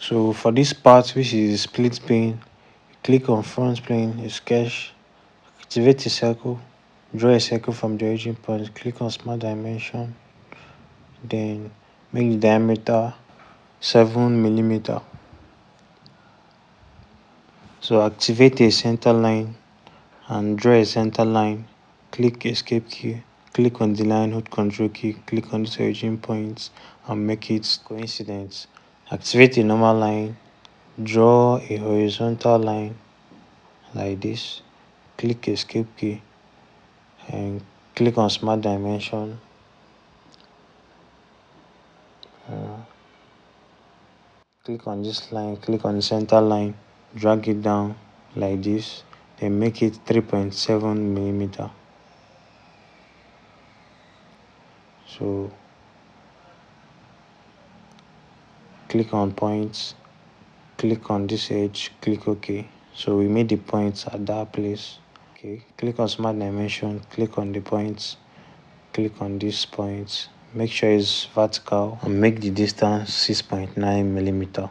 So for this part, which is split plane, click on front plane, sketch, activate a circle, draw a circle from the origin point, click on small dimension, then make the diameter 7 mm. So activate a center line and draw a center line. Click escape key, click on the line, hold control key, click on this origin point and make it coincident. Activate a normal line, draw a horizontal line like this, click escape key and click on smart dimension. Click on this line, click on the center line, drag it down like this, then make it 3.7 mm. So click on points, click on this edge, click OK. So we made the points at that place. Okay, click on smart dimension, click on the points, click on this point, make sure it's vertical and make the distance 6.9 mm.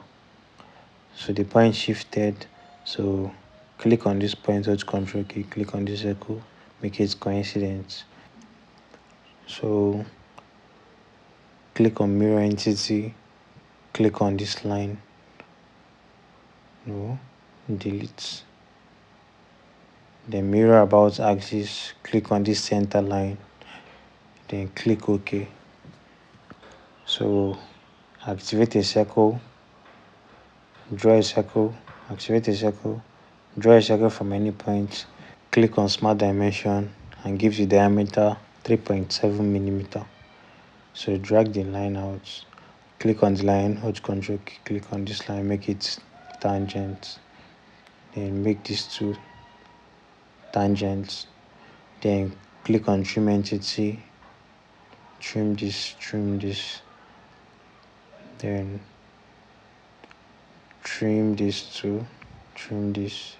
So the point shifted, so click on this point, hold control key, click on this circle, make it coincident. So click on mirror entity, click on this line, no, delete. Then mirror about axis, click on this center line, then click OK. So activate a circle, draw a circle, activate a circle, draw a circle from any point, click on smart dimension and give the diameter 3.7 mm. So drag the line out, click on the line, hold control, click on this line, make it tangent, then make these two tangents, then click on trim entity, trim this, then trim this two, trim this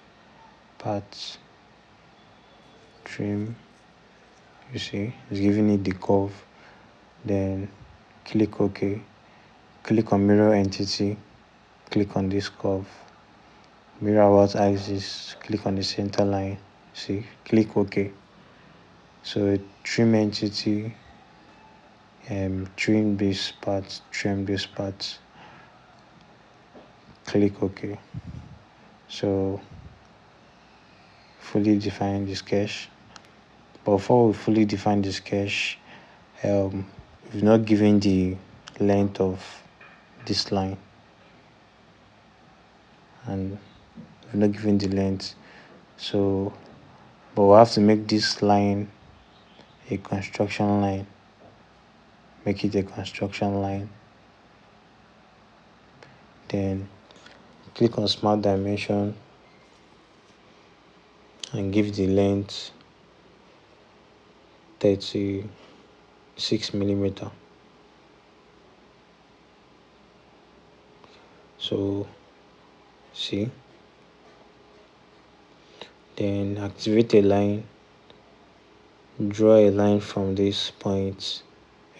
part, trim, you see it's giving it the curve. Then click OK, click on mirror entity, click on this curve, mirror about axis, click on the center line, see, click OK. So trim entity, trim this part, click OK. So fully define the sketch. But before we fully define the sketch, we've not given the length of this line, and we've not given the length. So, but we have to make this line a construction line. Make it a construction line. Then click on smart dimension and give the length 36 mm. So see, then activate a line, draw a line from this point,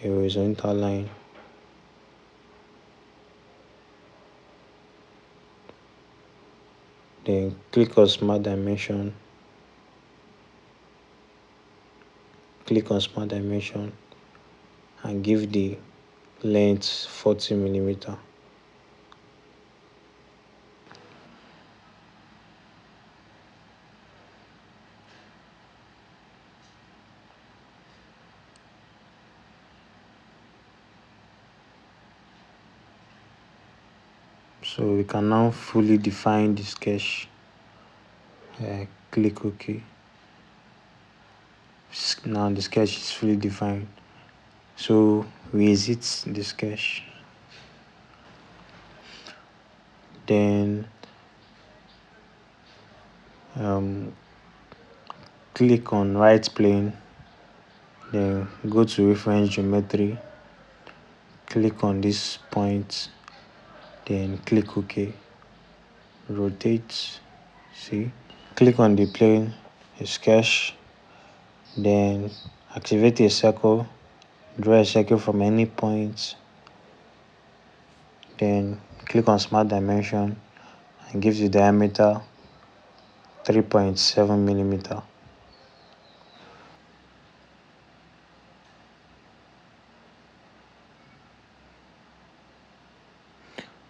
a horizontal line, then click on smart dimension, and give the length 40 mm. So we can now fully define the sketch. Click OK. Now the sketch is fully defined. So we exit the sketch. Then click on right plane. Then go to reference geometry. Click on this point. Then click OK. Rotate. See. Click on the plane, sketch. Then activate a circle. Draw a circle from any point. Then click on smart dimension and give the diameter 3.7 millimeter.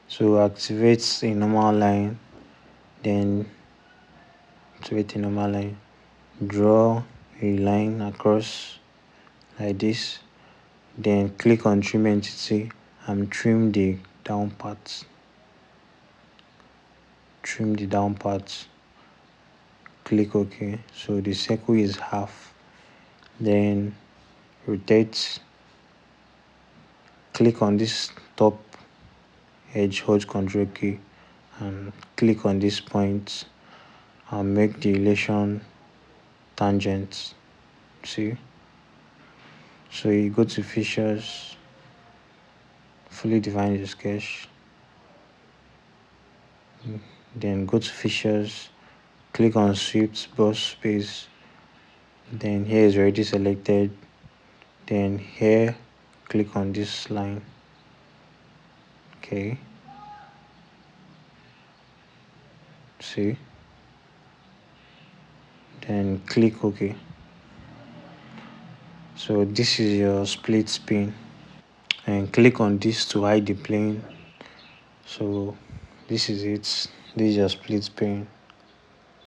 So activate a normal line, then activate a normal line, draw a line across like this, then click on trim entity and trim the down part. Trim the down part, click OK. So the circle is half. Then rotate, click on this top edge, hold Ctrl key and click on this point and make the relation tangent. See, so you go to features, fully define the sketch, then go to features, click on sweep brush space, then here is already selected, then here click on this line. Okay, see, then click OK. So this is your split spin, and click on this to hide the plane. So this is it. This is your split plane.